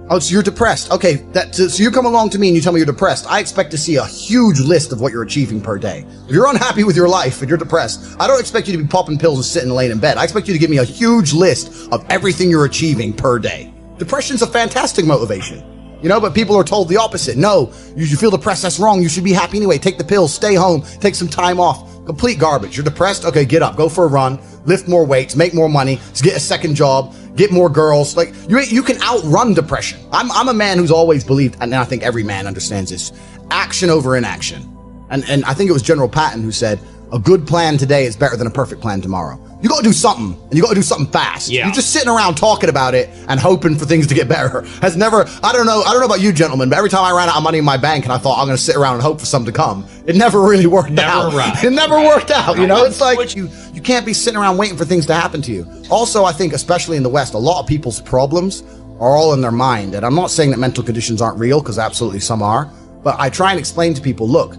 Oh, so you're depressed. Okay, so you come along to me and you tell me you're depressed. I expect to see a huge list of what you're achieving per day. If you're unhappy with your life and you're depressed, I don't expect you to be popping pills and sitting late in bed. I expect you to give me a huge list of everything you're achieving per day. Depression's a fantastic motivation. You know, but people are told the opposite. No, you feel depressed, that's wrong. You should be happy anyway. Take the pills, stay home, take some time off. Complete garbage. You're depressed? Okay, get up, go for a run, lift more weights, make more money, get a second job, get more girls. Like, you can outrun depression. I'm a man who's always believed, and I think every man understands this, action over inaction. And I think it was General Patton who said, A good plan today is better than a perfect plan tomorrow. You got to do something, and you got to do something fast. Yeah. You're just sitting around talking about it and hoping for things to get better. Has never, I don't know about you gentlemen, but every time I ran out of money in my bank and I thought I'm going to sit around and hope for something to come, it never really worked out. Right. It never worked out. You know, it's like you can't be sitting around waiting for things to happen to you. Also, I think, especially in the West, a lot of people's problems are all in their mind. And I'm not saying that mental conditions aren't real, because absolutely some are. But I try and explain to people, look,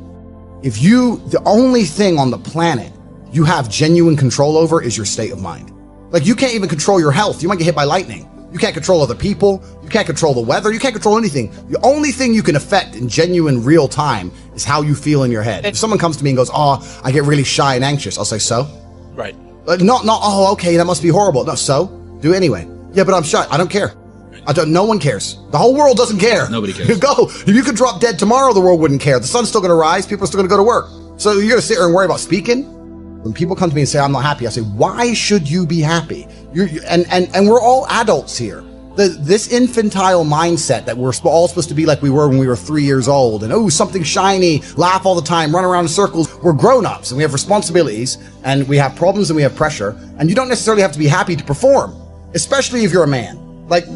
the only thing on the planet you have genuine control over is your state of mind. Like, you can't even control your health. You might get hit by lightning. You can't control other people. You can't control the weather. You can't control anything. The only thing you can affect in genuine real time is how you feel in your head. If someone comes to me and goes, oh, I get really shy and anxious, I'll say, so? Right. Not, oh, okay, that must be horrible. No, so? Do it anyway. Yeah, but I'm shy. I don't care. No one cares. The whole world doesn't care. Nobody cares. Go. If you could drop dead tomorrow, the world wouldn't care. The sun's still going to rise. People are still going to go to work. So you're going to sit here and worry about speaking? When people come to me and say, I'm not happy, I say, why should you be happy? And we're all adults here. This infantile mindset that we're all supposed to be like we were when we were 3 years old, and something shiny, laugh all the time, run around in circles. We're grown-ups and we have responsibilities and we have problems and we have pressure, and you don't necessarily have to be happy to perform, especially if you're a man. Like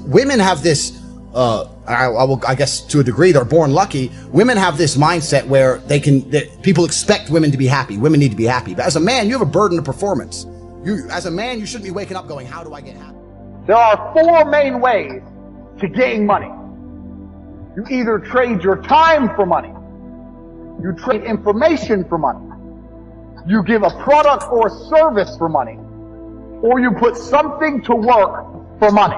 women have this, I guess to a degree, they're born lucky. Women have this mindset where people expect women to be happy. Women need to be happy. But as a man, you have a burden of performance. As a man, you shouldn't be waking up going, how do I get happy? There are 4 main ways to getting money. You either trade your time for money, you trade information for money, you give a product or a service for money, or you put something to work for money.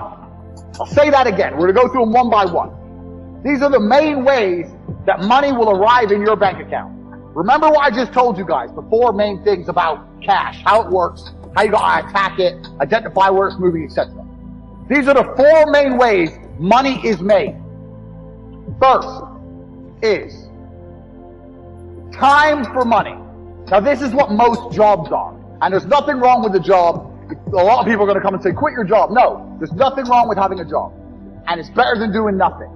I'll say that again. We're going to go through them one by one. These are the main ways that money will arrive in your bank account. Remember what I just told you guys, the 4 main things about cash, how it works, how you got to attack it, identify where it's moving, etc. These are the 4 main ways money is made. First is time for money. Now, this is what most jobs are. And there's nothing wrong with the job. A lot of people are going to come and say, quit your job. No, there's nothing wrong with having a job. And it's better than doing nothing.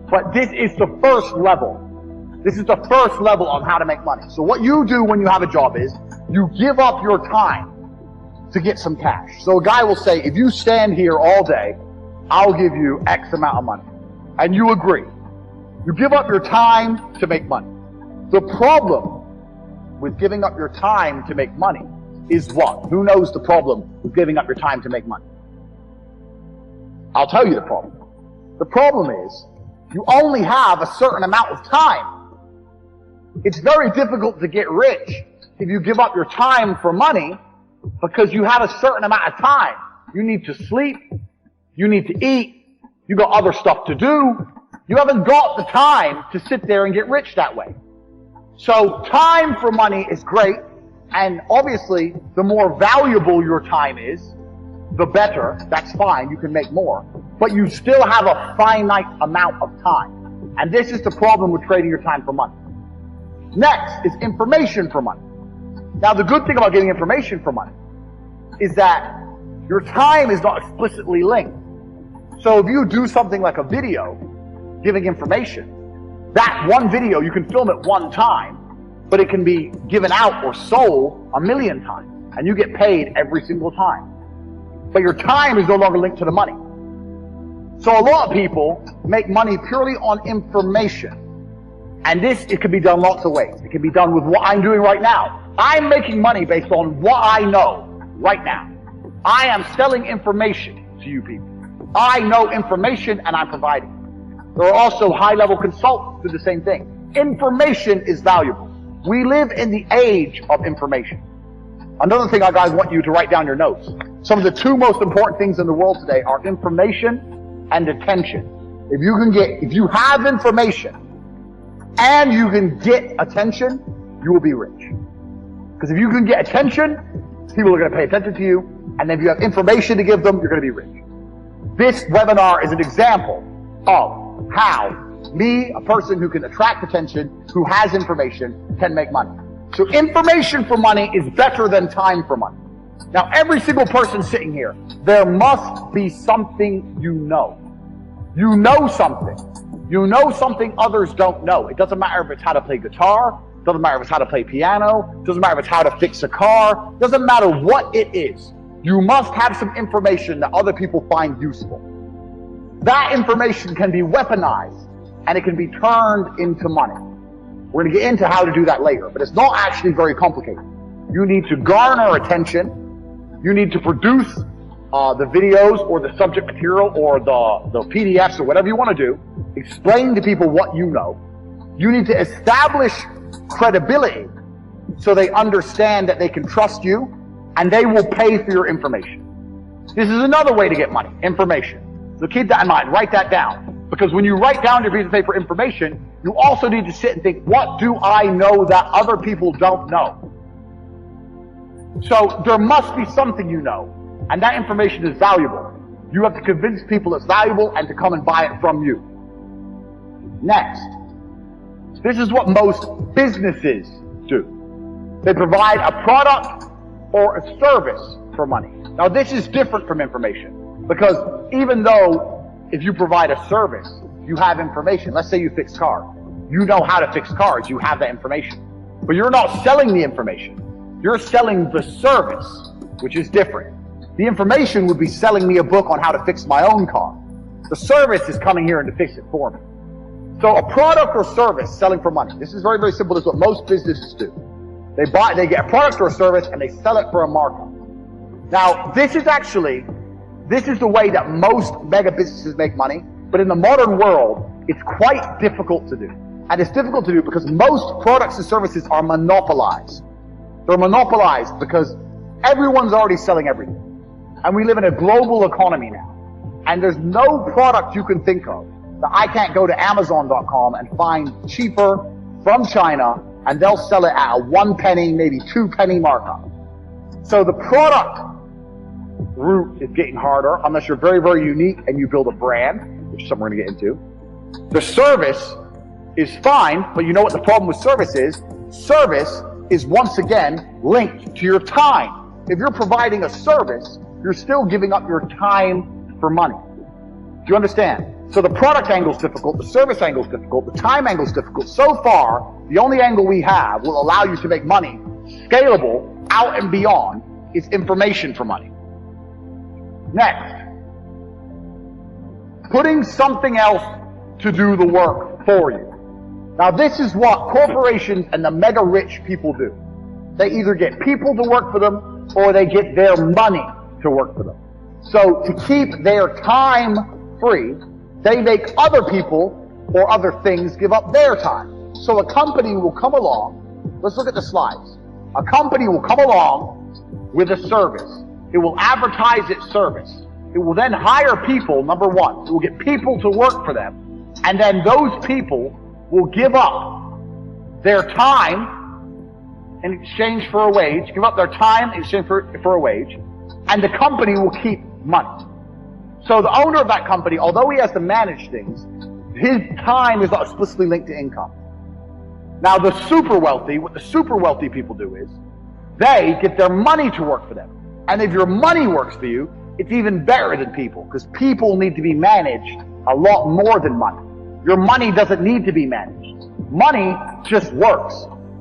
But this is the first level. This is the first level on how to make money. So what you do when you have a job is you give up your time to get some cash. So a guy will say, if you stand here all day, I'll give you X amount of money. And you agree. You give up your time to make money. The problem with giving up your time to make money is what? Who knows the problem with giving up your time to make money? I'll tell you the problem. The problem is you only have a certain amount of time. It's very difficult to get rich if you give up your time for money, because you have a certain amount of time. You need to sleep. You need to eat. You got other stuff to do. You haven't got the time to sit there and get rich that way. So time for money is great. And obviously, the more valuable your time is, the better. That's fine. You can make more. But you still have a finite amount of time. And this is the problem with trading your time for money. Next is information for money. Now, the good thing about getting information for money is that your time is not explicitly linked. So if you do something like a video giving information, that one video, you can film it one time, but it can be given out or sold 1,000,000 times, and you get paid every single time. But your time is no longer linked to the money. So a lot of people make money purely on information. And it can be done lots of ways. It can be done with what I'm doing right now. I'm making money based on what I know right now. I am selling information to you people. I know information and I'm providing it. There are also high-level consultants who do the same thing. Information is valuable. We live in the age of information. Another thing I guys want you to write down your notes. Some of the 2 most important things in the world today are information and attention. If you have information and you can get attention, you will be rich. Because if you can get attention, people are going to pay attention to you. And if you have information to give them, you're going to be rich. This webinar is an example of how me, a person who can attract attention, who has information, can make money. So information for money is better than time for money. Now, every single person sitting here, there must be something you know. You know something. You know something others don't know. It doesn't matter if it's how to play guitar, Doesn't matter if it's how to play piano. Doesn't matter if it's how to fix a car. Doesn't matter what it is. You must have some information that other people find useful. That information can be weaponized and it can be turned into money. We're going to get into how to do that later, but it's not actually very complicated. You need to garner attention. You need to produce the videos or the subject material or the PDFs or whatever you want to do. Explain to people what you know. You need to establish credibility so they understand that they can trust you and they will pay for your information. This is another way to get money, information. So keep that in mind, write that down. Because when you write down your piece of paper information, you also need to sit and think, what do I know that other people don't know? So there must be something you know, and that information is valuable. You have to convince people it's valuable and to come and buy it from you. Next, this is what most businesses do. They provide a product or a service for money. Now this is different from information, because even though if you provide a service, you have information. Let's say you fix cars. You know how to fix cars. You have that information. But you're not selling the information. You're selling the service, which is different. The information would be selling me a book on how to fix my own car. The service is coming here and to fix it for me. So a product or service selling for money. This is very, very simple. This is what most businesses do. They get a product or a service and they sell it for a markup. Now, this is the way that most mega businesses make money, but in the modern world, it's quite difficult to do. And it's difficult to do because most products and services are monopolized. They're monopolized because everyone's already selling everything. And we live in a global economy now. And there's no product you can think of that I can't go to Amazon.com and find cheaper from China, and they'll sell it at a 1 penny, maybe 2 penny markup. So the product route is getting harder unless you're very, very unique and you build a brand, which is something we're going to get into. The service is fine, but you know what the problem with service is? Service is once again linked to your time. If you're providing a service, you're still giving up your time for money. Do you understand? So the product angle is difficult, the service angle is difficult, the time angle is difficult. So far, the only angle we have will allow you to make money scalable out and beyond is information for money. Next, putting something else to do the work for you. Now this is what corporations and the mega rich people do. They either get people to work for them or they get their money to work for them. So to keep their time free, they make other people or other things give up their time. So a company will come along, let's look at the slides. A company will come along with a service. It will advertise its service. It will then hire people, number one. It will get people to work for them. And then those people will give up their time in exchange for a wage, give up their time in exchange for a wage, and the company will keep money. So the owner of that company, although he has to manage things, his time is not explicitly linked to income. Now the super wealthy, what the super wealthy people do is, they get their money to work for them. And if your money works for you, it's even better than people, because people need to be managed a lot more than money. Your money doesn't need to be managed. Money just works.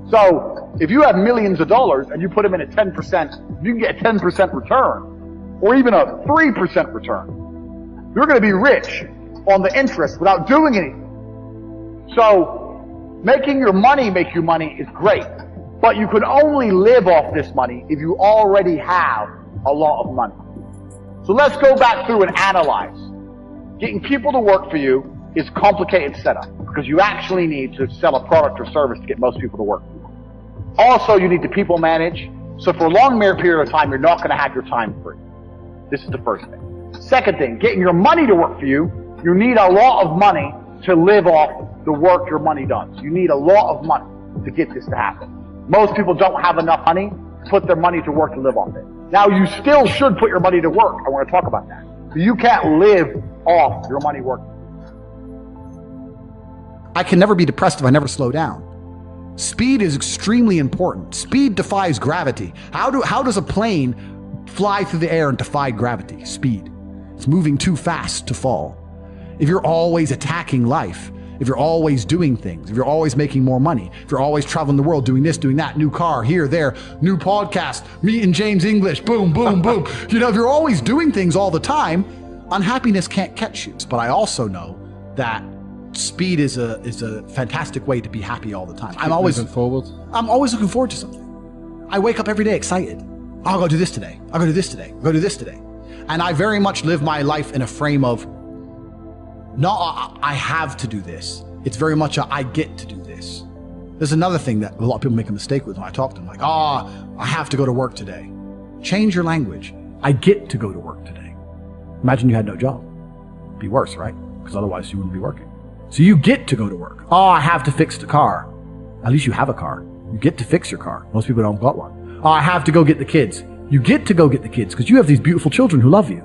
So if you have millions of dollars and you put them in a 10%, you can get a 10% return, or even a 3% return. You're going to be rich on the interest without doing anything. So making your money make you money is great, but you can only live off this money if you already have a lot of money. So let's go back through and analyze. Getting people to work for you is a complicated setup because you actually need to sell a product or service to get most people to work for you. Also, you need to people manage. So for a long period of time, you're not going to have your time free. This is the first thing. Second thing, getting your money to work for you, you need a lot of money to live off the work your money does. You need a lot of money to get this to happen. Most people don't have enough money to put their money to work to live off it. Now, you still should put your money to work. I want to talk about that. But you can't live off your money working. I can never be depressed if I never slow down. Speed is extremely important. Speed defies gravity. How does a plane fly through the air and defy gravity? Speed. It's moving too fast to fall. If you're always attacking life, if you're always doing things, if you're always making more money, if you're always traveling the world, doing this, doing that, new car, here, there, new podcast, meeting James English, boom, boom, boom. If you're always doing things all the time, unhappiness can't catch you. But I also know that speed is a fantastic way to be happy all the time. I'm always looking forward to something. I wake up every day excited. I'll go do this today. I'll go do this today. I'll go do this today. And I very much live my life in a frame of, not I have to do this. It's very much a I get to do this. There's another thing that a lot of people make a mistake with when I talk to them, like, I have to go to work today. Change your language. I get to go to work today. Imagine you had no job. It'd be worse, right? Because otherwise you wouldn't be working. So you get to go to work. I have to fix the car. At least you have a car. You get to fix your car. Most people don't got one. I have to go get the kids. You get to go get the kids because you have these beautiful children who love you.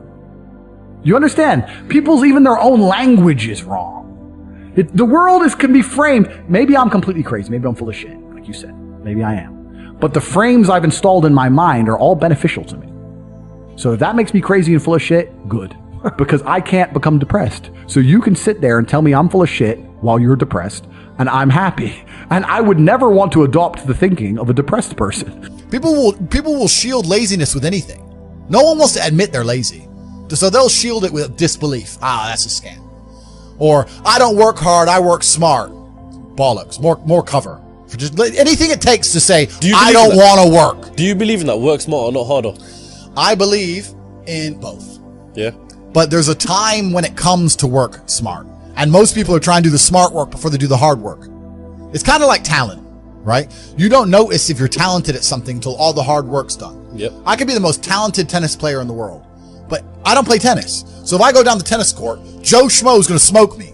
You understand? Even their own language is wrong. The world can be framed. Maybe I'm completely crazy. Maybe I'm full of shit, like you said. Maybe I am. But the frames I've installed in my mind are all beneficial to me. So if that makes me crazy and full of shit, good. Because I can't become depressed. So you can sit there and tell me I'm full of shit while you're depressed, and I'm happy. And I would never want to adopt the thinking of a depressed person. People will shield laziness with anything. No one wants to admit they're lazy. So they'll shield it with disbelief. That's a scam. Or, I don't work hard, I work smart. Bollocks. More cover. For just anything it takes to say, I don't want to work. Do you believe in that? Work smarter, not harder? I believe in both. Yeah. But there's a time when it comes to work smart. And most people are trying to do the smart work before they do the hard work. It's kind of like talent, right? You don't notice if you're talented at something until all the hard work's done. Yep. I could be the most talented tennis player in the world, but I don't play tennis. So if I go down the tennis court, Joe Schmo is going to smoke me.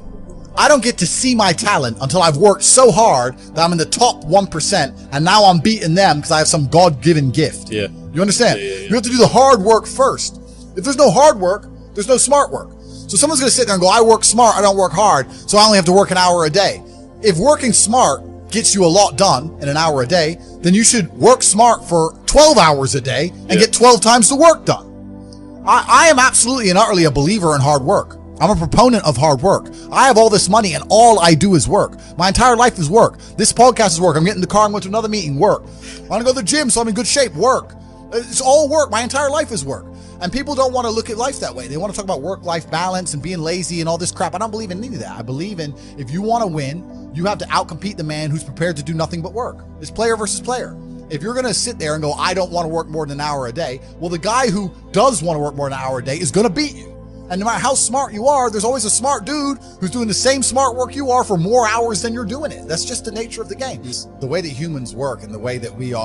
I don't get to see my talent until I've worked so hard that I'm in the top 1%, and now I'm beating them because I have some God-given gift. Yeah. You understand? Yeah. You have to do the hard work first. If there's no hard work, there's no smart work. So someone's going to sit there and go, I work smart, I don't work hard, so I only have to work an hour a day. If working smart gets you a lot done in an hour a day, then you should work smart for 12 hours a day and get 12 times the work done. I am absolutely and utterly a believer in hard work. I'm a proponent of hard work. I have all this money and all I do is work. My entire life is work. This podcast is work. I'm getting in the car and going to another meeting, work. I want to go to the gym so I'm in good shape, work. It's all work. My entire life is work. And people don't want to look at life that way. They want to talk about work-life balance and being lazy and all this crap. I don't believe in any of that. I believe in, if you want to win, you have to outcompete the man who's prepared to do nothing but work. It's player versus player. If you're going to sit there and go, I don't want to work more than an hour a day, well, the guy who does want to work more than an hour a day is going to beat you. And no matter how smart you are, there's always a smart dude who's doing the same smart work you are for more hours than you're doing it. That's just the nature of the game. The way that humans work and the way that we've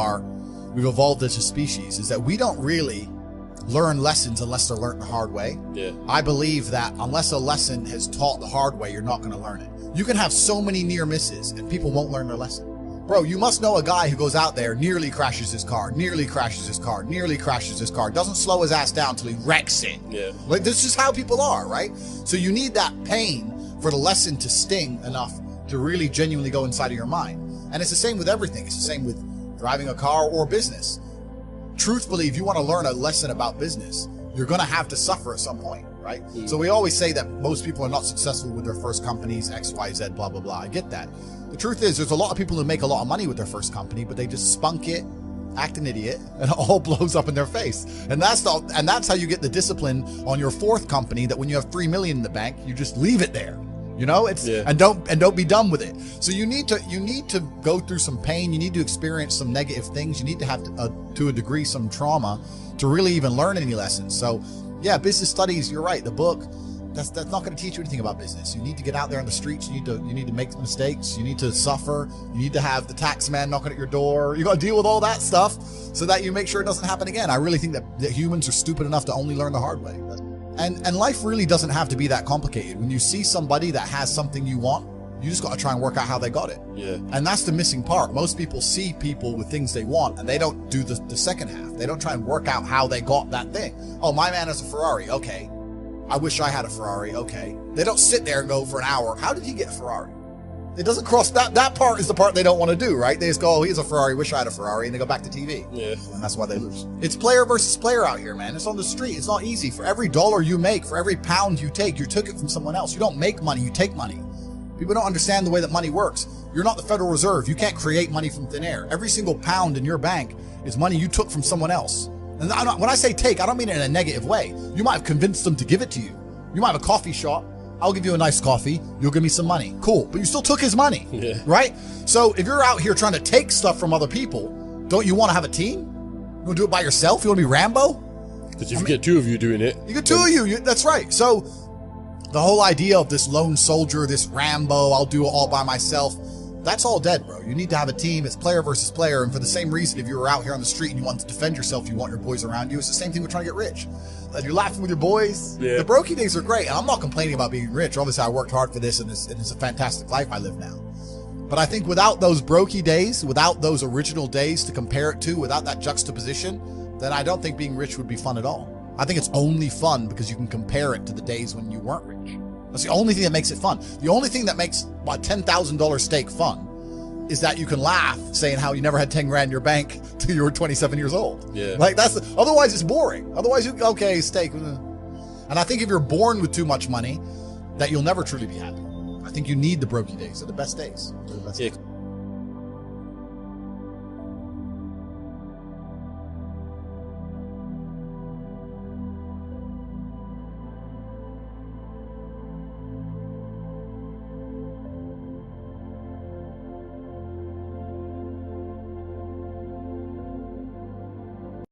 evolved as a species is that we don't really learn lessons unless they're learned the hard way. Yeah. I believe that unless a lesson is taught the hard way, you're not going to learn it. You can have so many near misses and people won't learn their lesson. Bro, you must know a guy who goes out there, nearly crashes his car, doesn't slow his ass down until he wrecks it. Yeah. Like, this is how people are, right? So you need that pain for the lesson to sting enough to really genuinely go inside of your mind. And it's the same with everything. It's the same with driving a car or business. Truthfully, if you want to learn a lesson about business, you're going to have to suffer at some point, right? So we always say that most people are not successful with their first companies, X, Y, Z, blah, blah, blah. I get that. The truth is, there's a lot of people who make a lot of money with their first company, but they just spunk it, act an idiot, and it all blows up in their face. And that's how you get the discipline on your fourth company, that when you have $3 million in the bank, you just leave it there. You know, and don't be done with it. So you need to go through some pain. You need to experience some negative things. You need to have to a degree some trauma to really even learn any lessons. So yeah, business studies, you're right. The book, that's not going to teach you anything about business. You need to get out there on the streets. You need to make mistakes. You need to suffer. You need to have the tax man knocking at your door. You got to deal with all that stuff so that you make sure it doesn't happen again. I really think that humans are stupid enough to only learn the hard way. And life really doesn't have to be that complicated. When you see somebody that has something you want, you just got to try and work out how they got it. Yeah. And that's the missing part. Most people see people with things they want and they don't do the second half. They don't try and work out how they got that thing. Oh, my man has a Ferrari. Okay. I wish I had a Ferrari. Okay. They don't sit there and go for an hour. How did he get a Ferrari? It doesn't cross that part is the part they don't want to do, right? They just go, oh, he has a Ferrari, wish I had a Ferrari, and they go back to TV. Yeah. And that's why they lose. It's player versus player out here, man. It's on the street. It's not easy. For every dollar you make, for every pound you take, you took it from someone else. You don't make money, you take money. People don't understand the way that money works. You're not the Federal Reserve. You can't create money from thin air. Every single pound in your bank is money you took from someone else. And when I say take, I don't mean it in a negative way. You might have convinced them to give it to you. You might have a coffee shop. I'll give you a nice coffee. You'll give me some money. Cool. But you still took his money, right? So if you're out here trying to take stuff from other people, don't you want to have a team? You want to do it by yourself? You want to be Rambo? Because if you get two of you doing it. You get two of you. That's right. So the whole idea of this lone soldier, this Rambo, I'll do it all by myself, that's all dead, bro. You need to have a team. It's player versus player. And for the same reason, if you were out here on the street and you want to defend yourself, you want your boys around you. It's the same thing with trying to get rich. And you're laughing with your boys. Yeah. The brokey days are great. And I'm not complaining about being rich. Obviously, I worked hard for this, and it's a fantastic life I live now. But I think without those brokey days, without those original days to compare it to, without that juxtaposition, then I don't think being rich would be fun at all. I think it's only fun because you can compare it to the days when you weren't rich. That's the only thing that makes it fun. The only thing that makes a $10,000 steak fun is that you can laugh saying how you never had 10 grand in your bank till you were 27 years old. Yeah. Like otherwise it's boring. Otherwise okay, steak. And I think if you're born with too much money, that you'll never truly be happy. I think you need the brokey days. They're the best days. Yeah.